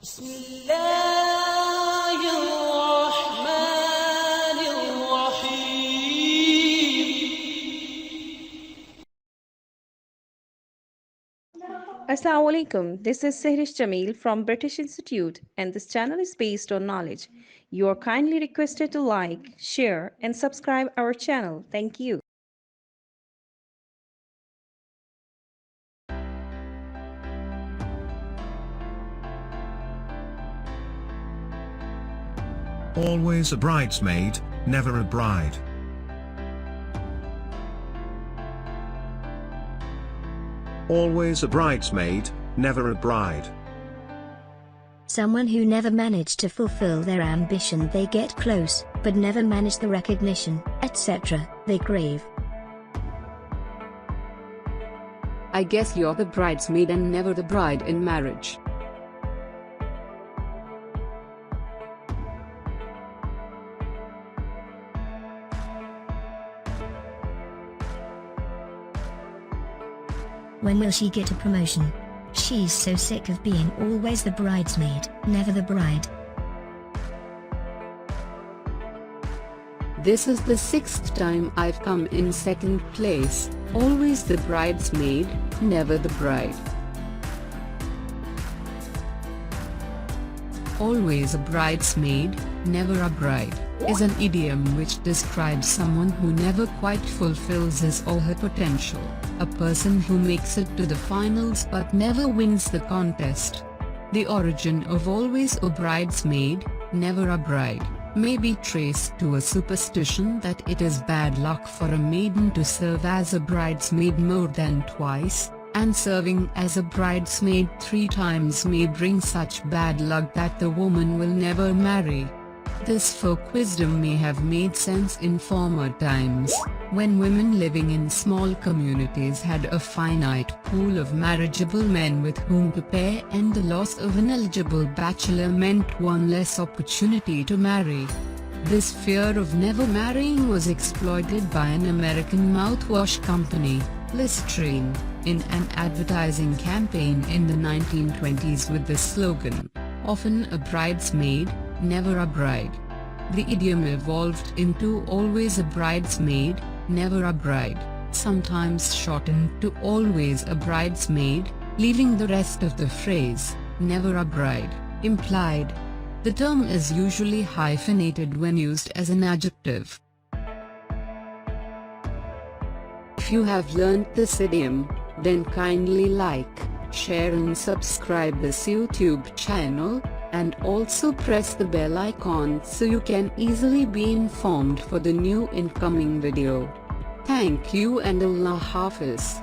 بسم الله الرحمن الرحيم. Assalamu alaikum. This is Sehrish Jamil from British Institute, and this channel is based on knowledge. You are kindly requested to like, share, and subscribe our channel. Thank you. Always a bridesmaid, never a bride. Always a bridesmaid, never a bride. Someone who never managed to fulfill their ambition. They get close, but never manage the recognition, etc. They crave. I guess you're the bridesmaid and never the bride in marriage. When will she get a promotion? She's so sick of being always the bridesmaid, never the bride. This is the 6th time I've come in 2nd place, always the bridesmaid, never the bride. Always a bridesmaid, never a bride, is an idiom which describes someone who never quite fulfills his or her potential, a person who makes it to the finals but never wins the contest. The origin of always a bridesmaid, never a bride, may be traced to a superstition that it is bad luck for a maiden to serve as a bridesmaid more than twice, and serving as a bridesmaid 3 times may bring such bad luck that the woman will never marry. This folk wisdom may have made sense in former times, when women living in small communities had a finite pool of marriageable men with whom to pair, and the loss of an eligible bachelor meant one less opportunity to marry. This fear of never marrying was exploited by an American mouthwash company, Listerine, in an advertising campaign in the 1920s with the slogan, "Often a bridesmaid, never a bride." The idiom evolved into always a bridesmaid, never a bride, sometimes shortened to always a bridesmaid, leaving the rest of the phrase, never a bride, implied. The term is usually hyphenated when used as an adjective. If you have learned this idiom, then kindly like, share and subscribe this YouTube channel, and also press the bell icon so you can easily be informed for the new incoming video. Thank you and Allah Hafiz.